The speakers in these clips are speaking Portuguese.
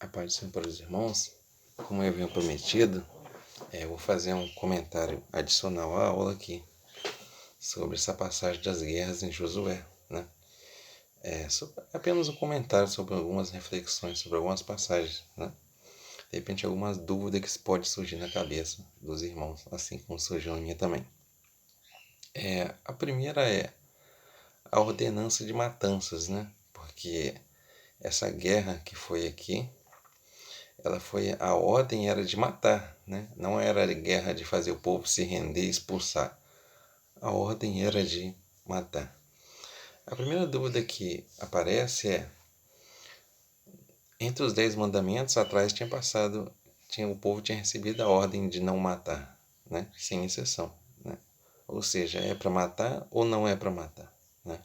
A paz do Senhor para os irmãos. Como eu havia prometido, eu vou fazer um comentário adicional à aula aqui sobre essa passagem das guerras em Josué, né? Apenas um comentário sobre algumas reflexões sobre algumas passagens, né? De repente algumas dúvidas que pode surgir na cabeça dos irmãos, assim como surgiu na minha também. A primeira é a ordenança de matanças, né? Porque essa guerra que foi aqui, a ordem era de matar, né? Não era guerra de fazer o povo se render e expulsar. A ordem era de matar. A primeira dúvida que aparece é: entre os 10 mandamentos atrás o povo tinha recebido a ordem de não matar, né? Sem exceção, né? Ou seja, é para matar ou não é para matar, né?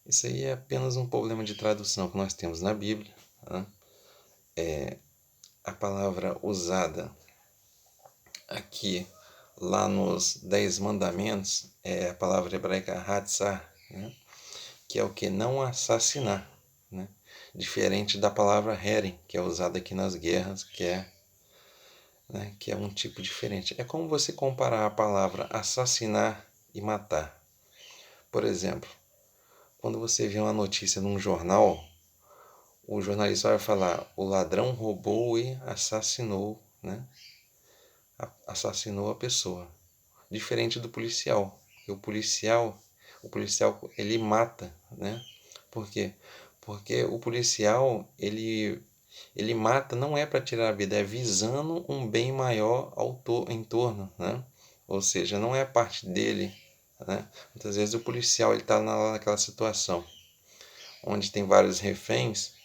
Isso aí é apenas um problema de tradução que nós temos na Bíblia, né? A palavra usada aqui, lá nos 10 mandamentos, é a palavra hebraica hatzar, né? Que é o que? Não assassinar, né? Diferente da palavra herem, que é usada aqui nas guerras, que é um tipo diferente. É como você comparar a palavra assassinar e matar. Por exemplo, quando você vê uma notícia num jornal, o jornalista vai falar: o ladrão roubou e assassinou, né? Assassinou a pessoa. Diferente do policial. O policial ele mata, né? Por quê? Porque o policial ele mata não é para tirar a vida, é visando um bem maior em torno, né? Ou seja, não é parte dele, né? Muitas vezes o policial ele está naquela situação onde tem vários reféns,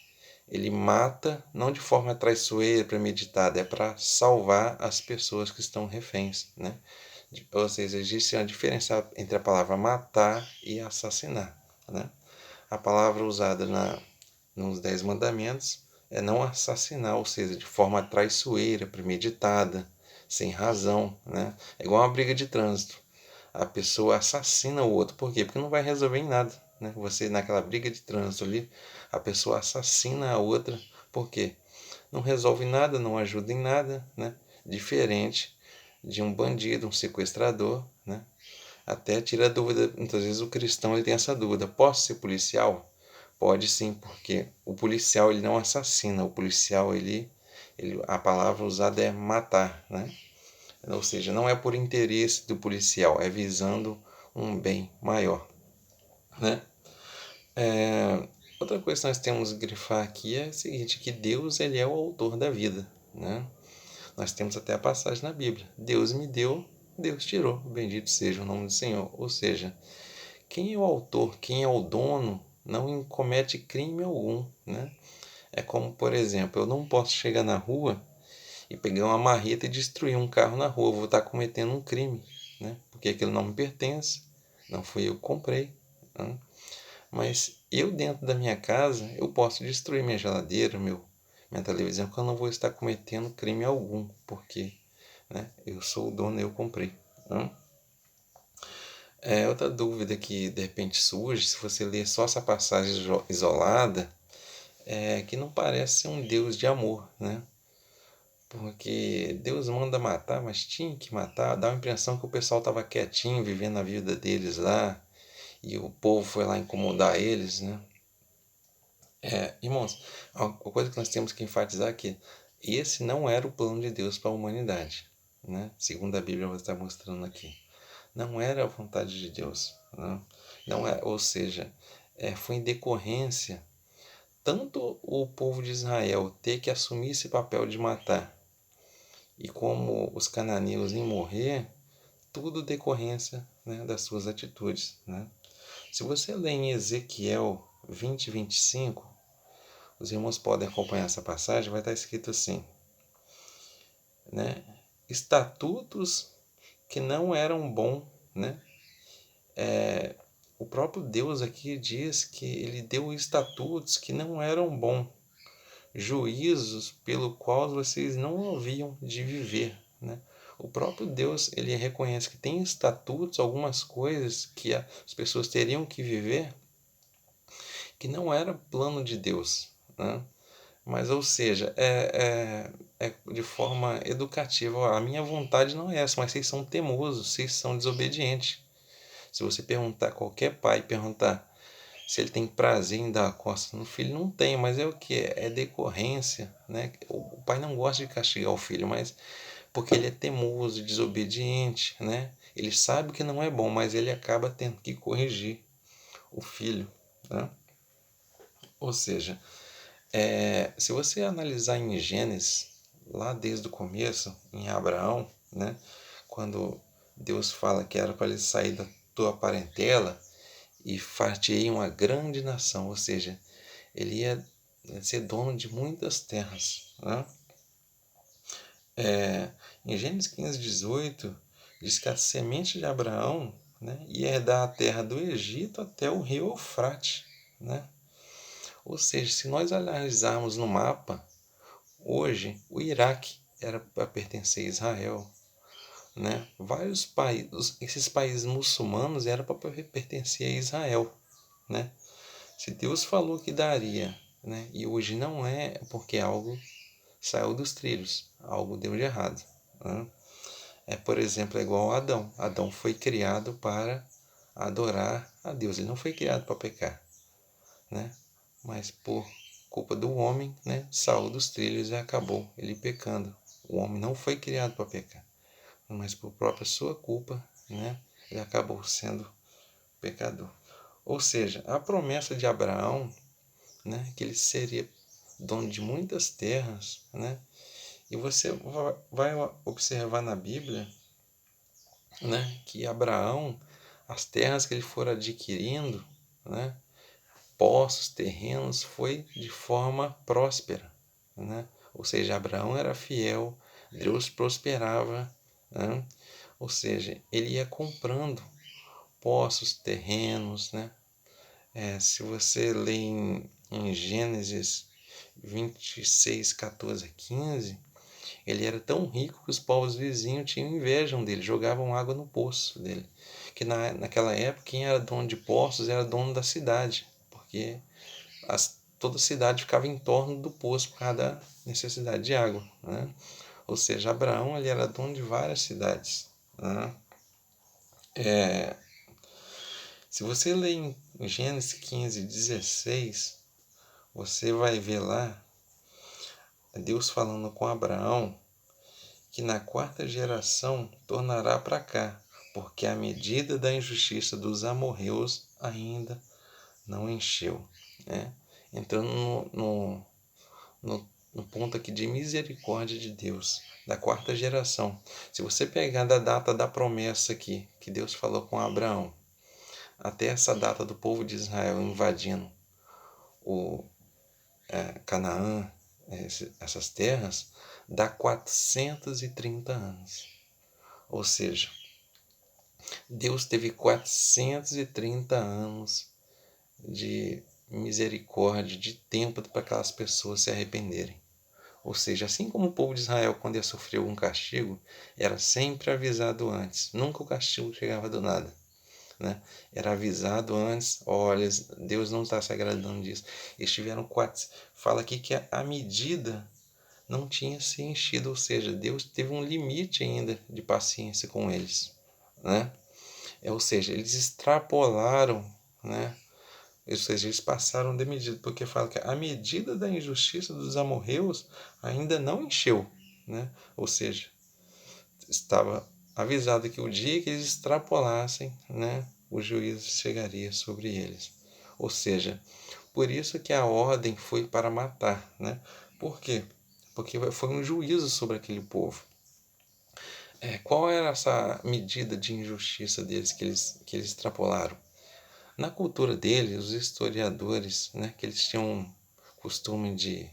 ele mata não de forma traiçoeira, premeditada, é para salvar as pessoas que estão reféns, né? Ou seja, existe uma diferença entre a palavra matar e assassinar, né? A palavra usada nos 10 mandamentos é não assassinar, ou seja, de forma traiçoeira, premeditada, sem razão, né? É igual uma briga de trânsito. A pessoa assassina o outro. Por quê? Porque não vai resolver em nada, né? Você, naquela briga de trânsito ali, a pessoa assassina a outra. Por quê? Não resolve nada, não ajuda em nada, né? Diferente de um bandido, um sequestrador, né? Até tira a dúvida, muitas vezes o cristão ele tem essa dúvida: posso ser policial? Pode sim, porque o policial ele não assassina, o policial a palavra usada é matar, né? Ou seja, não é por interesse do policial, é visando um bem maior, né? Outra coisa que nós temos que grifar aqui é o seguinte, que Deus ele é o autor da vida, né? Nós temos até a passagem na Bíblia: Deus me deu, Deus tirou, bendito seja o nome do Senhor. Ou seja, quem é o autor, quem é o dono, não comete crime algum, né? É como, por exemplo, eu não posso chegar na rua e pegar uma marreta e destruir um carro na rua. Eu vou estar cometendo um crime, né? Porque aquilo não me pertence, não fui eu que comprei, né? Mas eu, dentro da minha casa, eu posso destruir minha geladeira, minha televisão, porque eu não vou estar cometendo crime algum, porque, né, eu sou o dono, eu comprei, né? Outra dúvida que de repente surge, se você ler só essa passagem isolada, é que não parece ser um Deus de amor, né? Porque Deus manda matar, mas tinha que matar. Dá a impressão que o pessoal estava quietinho, vivendo a vida deles lá, e o povo foi lá incomodar eles, né? Irmãos, a coisa que nós temos que enfatizar é que esse não era o plano de Deus para a humanidade, né? Segundo a Bíblia está mostrando aqui. Não era a vontade de Deus, né? Não é, ou seja, foi em decorrência tanto o povo de Israel ter que assumir esse papel de matar, e como os cananeus em morrer, tudo decorrência, né, das suas atitudes, né? Se você ler em Ezequiel 20:25, os irmãos podem acompanhar essa passagem, vai estar escrito assim, né? Estatutos que não eram bons, né? O próprio Deus aqui diz que ele deu estatutos que não eram bons, juízos pelo qual vocês não haviam de viver, né? O próprio Deus ele reconhece que tem estatutos, algumas coisas que as pessoas teriam que viver, que não era plano de Deus, né? Mas, ou seja, é de forma educativa. Ó, a minha vontade não é essa, mas vocês são teimosos, vocês são desobedientes. Se você perguntar, qualquer pai perguntar se ele tem prazer em dar a costa no filho, não tem, mas é o que? É decorrência, né? O pai não gosta de castigar o filho, mas porque ele é teimoso, desobediente, né? Ele sabe que não é bom, mas ele acaba tendo que corrigir o filho, né? Ou seja, se você analisar em Gênesis, lá desde o começo, em Abraão, né? Quando Deus fala que era para ele sair da tua parentela e far-te-ei uma grande nação, ou seja, ele ia ser dono de muitas terras, né? Em Gênesis 15:18, diz que a semente de Abraão, né, ia herdar a terra do Egito até o rio Eufrate, né? Ou seja, se nós analisarmos no mapa, hoje o Iraque era para pertencer a Israel, né? Vários países, esses países muçulmanos eram para pertencer a Israel, né? Se Deus falou que daria, né, e hoje não é, porque algo saiu dos trilhos, algo deu de errado, né? Por exemplo, é igual a Adão. Adão foi criado para adorar a Deus. Ele não foi criado para pecar, né? Mas por culpa do homem, né, saiu dos trilhos e acabou ele pecando. O homem não foi criado para pecar, mas por própria sua culpa, né, ele acabou sendo pecador. Ou seja, a promessa de Abraão, né, que ele seria dono de muitas terras, né? E você vai observar na Bíblia, né, que Abraão, as terras que ele for adquirindo, né, postos, terrenos, foi de forma próspera, né? Ou seja, Abraão era fiel, Deus prosperava, né? Ou seja, ele ia comprando postos, terrenos, né? Se você lê em Gênesis 26, 14 a 15, ele era tão rico que os povos vizinhos tinham inveja dele, jogavam água no poço dele. Que naquela época, quem era dono de poços era dono da cidade, porque toda a cidade ficava em torno do poço por causa da necessidade de água, né? Ou seja, Abraão ele era dono de várias cidades, né? Se você ler em Gênesis 15:16, você vai ver lá Deus falando com Abraão que na quarta geração tornará para cá, porque a medida da injustiça dos amorreus ainda não encheu, né? Entrando no ponto aqui de misericórdia de Deus, da quarta geração. Se você pegar da data da promessa aqui, que Deus falou com Abraão, até essa data do povo de Israel invadindo o Canaã, essas terras, dá 430 anos. Ou seja, Deus teve 430 anos de misericórdia, de tempo para aquelas pessoas se arrependerem. Ou seja, assim como o povo de Israel, quando ia sofrer algum castigo, era sempre avisado antes. Nunca o castigo chegava do nada, né? Era avisado antes. Olha, Deus não está se agradando disso. Eles tiveram quatro. Fala aqui que a medida não tinha se enchido, ou seja, Deus teve um limite ainda de paciência com eles, né? Ou seja, eles extrapolaram, né? Ou seja, eles passaram de medida, porque fala que a medida da injustiça dos amorreus ainda não encheu, né? Ou seja, estava avisado que o dia que eles extrapolassem, né, o juízo chegaria sobre eles. Ou seja, por isso que a ordem foi para matar, né? Por quê? Porque foi um juízo sobre aquele povo. Qual era essa medida de injustiça deles que eles extrapolaram? Na cultura deles, os historiadores, né, que eles tinham costume de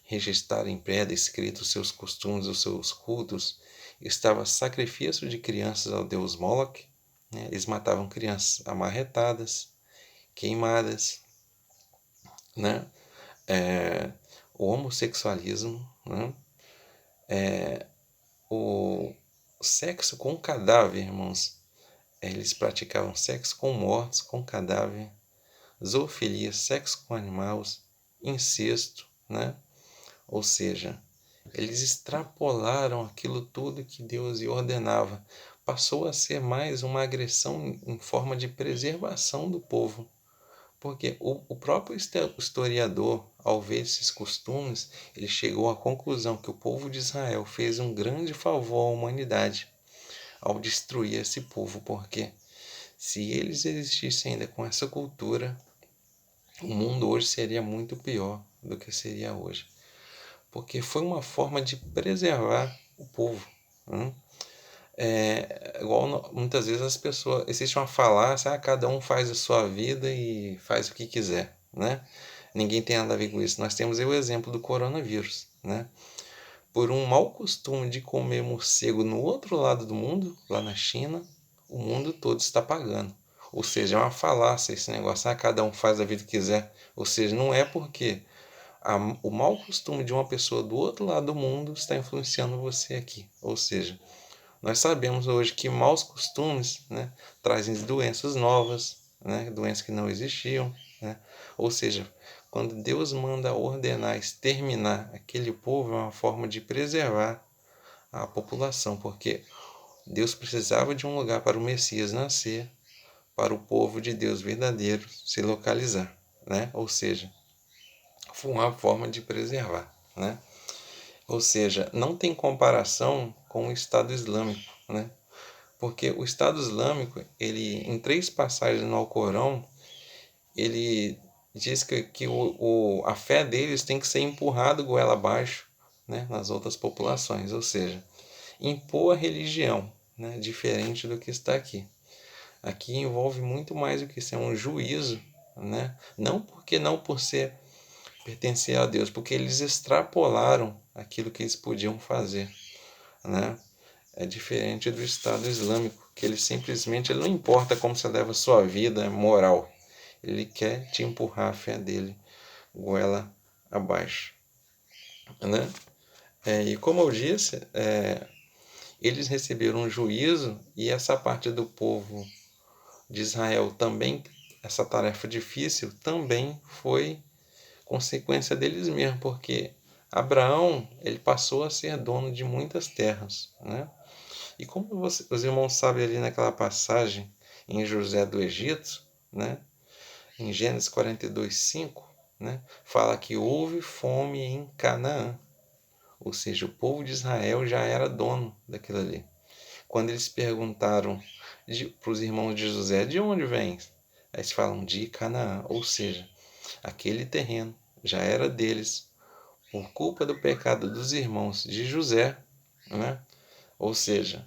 registrar em pedra escrito os seus costumes, os seus cultos, estava sacrifício de crianças ao deus Moloch, né? Eles matavam crianças amarretadas, queimadas, né? O homossexualismo, né? O sexo com cadáver, irmãos. Eles praticavam sexo com mortos, com cadáver, zoofilia, sexo com animais, incesto, né? Ou seja, eles extrapolaram aquilo tudo que Deus ordenava. Passou a ser mais uma agressão em forma de preservação do povo. Porque o próprio historiador, ao ver esses costumes, ele chegou à conclusão que o povo de Israel fez um grande favor à humanidade ao destruir esse povo, porque se eles existissem ainda com essa cultura, o mundo hoje seria muito pior do que seria hoje. Porque foi uma forma de preservar o povo. Né? Igual muitas vezes as pessoas. Existe uma falácia, cada um faz a sua vida e faz o que quiser. Né? Ninguém tem nada a ver com isso. Nós temos aí o exemplo do coronavírus. Né? Por um mau costume de comer morcego no outro lado do mundo, lá na China, o mundo todo está pagando. Ou seja, é uma falácia esse negócio, cada um faz a vida que quiser. Ou seja, não é porque o mau costume de uma pessoa do outro lado do mundo está influenciando você aqui. Ou seja, nós sabemos hoje que maus costumes, né, trazem doenças novas, né, doenças que não existiam. Né? Ou seja, quando Deus manda ordenar, exterminar aquele povo, é uma forma de preservar a população, porque Deus precisava de um lugar para o Messias nascer, para o povo de Deus verdadeiro se localizar. Né? Ou seja, foi uma forma de preservar. Né? Ou seja, não tem comparação com o Estado Islâmico. Né? Porque o Estado Islâmico, ele, em 3 passagens no Alcorão, ele diz que a fé deles tem que ser empurrada goela abaixo, né, nas outras populações, ou seja, impor a religião, né, diferente do que está aqui. Aqui envolve muito mais do que ser um juízo, né, não por ser pertencer a Deus, porque eles extrapolaram aquilo que eles podiam fazer, né? É diferente do Estado Islâmico, que ele não importa como você leva a sua vida moral, ele quer te empurrar a fé dele goela abaixo. Né? E como eu disse, eles receberam um juízo e essa parte do povo de Israel também, essa tarefa difícil, também foi consequência deles mesmos, porque Abraão ele passou a ser dono de muitas terras. Né? E como os irmãos sabem ali naquela passagem em José do Egito, né? Em Gênesis 42:5, né? Fala que houve fome em Canaã. Ou seja, o povo de Israel já era dono daquilo ali. Quando eles perguntaram para os irmãos de José, de onde vem? Eles falam de Canaã. Ou seja, aquele terreno já era deles por culpa do pecado dos irmãos de José. Né? Ou seja,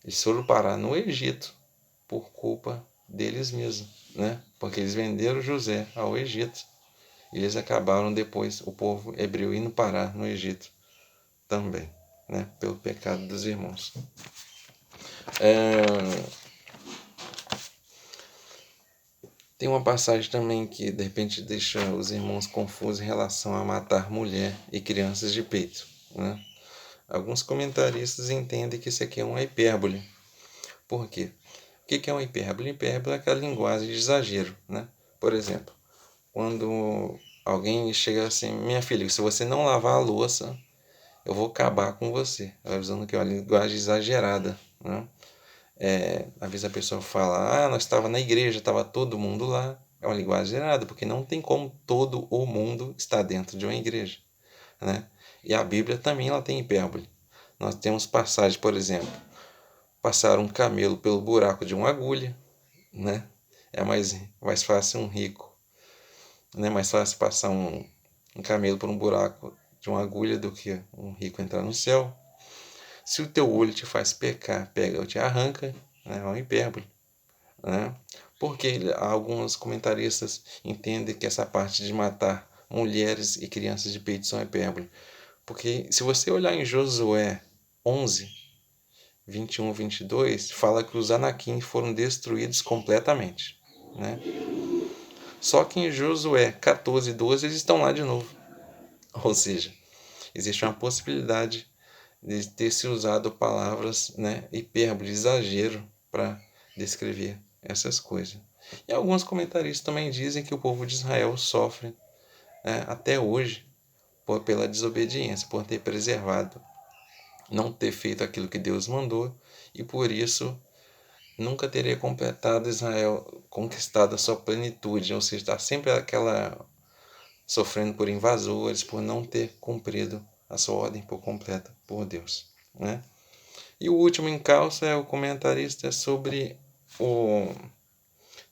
eles foram parar no Egito por culpa deles mesmos, né? Porque eles venderam José ao Egito e eles acabaram depois, o povo hebreu, indo parar no Egito também, né? Pelo pecado dos irmãos. Tem uma passagem também que de repente deixa os irmãos confusos em relação a matar mulher e crianças de peito, né? Alguns comentaristas entendem que isso aqui é uma hipérbole. Por quê? O que é uma hipérbole? Hipérbole é aquela linguagem de exagero, né? Por exemplo, quando alguém chega assim, minha filha, se você não lavar a louça, eu vou acabar com você. Avisando que é uma linguagem exagerada, né? Às vezes a pessoa fala, nós estava na igreja, estava todo mundo lá. É uma linguagem exagerada, porque não tem como todo o mundo estar dentro de uma igreja, né? E a Bíblia também ela tem hipérbole. Nós temos passagem, por exemplo, passar um camelo pelo buraco de uma agulha, né? É mais fácil um rico, né? Mais fácil passar um camelo por um buraco de uma agulha do que um rico entrar no céu. Se o teu olho te faz pecar, pega ou te arranca, né? É uma hipérbole, né? Porque alguns comentaristas entendem que essa parte de matar mulheres e crianças de peito são hipérbole. Porque se você olhar em Josué 11, 21, 22, fala que os Anakim foram destruídos completamente, né? Só que em Josué 14, 12 eles estão lá de novo. Ou seja, existe uma possibilidade de ter se usado palavras, né, hipérbole, exagero, para descrever essas coisas. E alguns comentaristas também dizem que o povo de Israel sofre, né, até hoje pela desobediência, por ter preservado, não ter feito aquilo que Deus mandou, e por isso nunca teria completado Israel, conquistado a sua plenitude, ou seja, está sempre sofrendo por invasores, por não ter cumprido a sua ordem por completa por Deus, né? E o último encalço é o comentarista sobre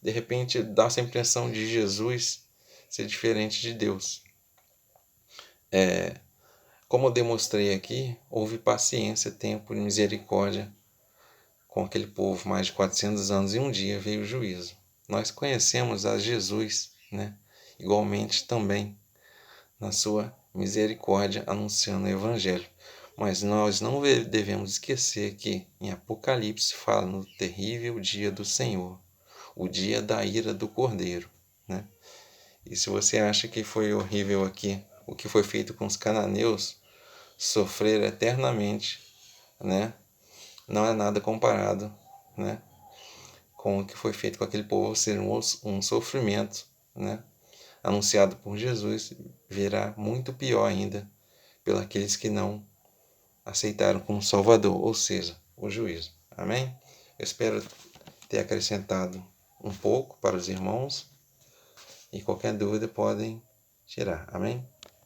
de repente dá essa impressão de Jesus ser diferente de Deus. Como eu demonstrei aqui, houve paciência, tempo e misericórdia com aquele povo mais de 400 anos, e um dia veio o juízo. Nós conhecemos a Jesus, né? Igualmente também na sua misericórdia, anunciando o Evangelho. Mas nós não devemos esquecer que em Apocalipse fala no terrível dia do Senhor, o dia da ira do Cordeiro, né? E se você acha que foi horrível aqui o que foi feito com os cananeus, sofrer eternamente, né? Não é nada comparado, né, com o que foi feito com aquele povo, ser um sofrimento, né, anunciado por Jesus, virá muito pior ainda pelos aqueles que não aceitaram como Salvador, ou seja, o juízo. Amém? Eu espero ter acrescentado um pouco para os irmãos, e qualquer dúvida podem tirar. Amém?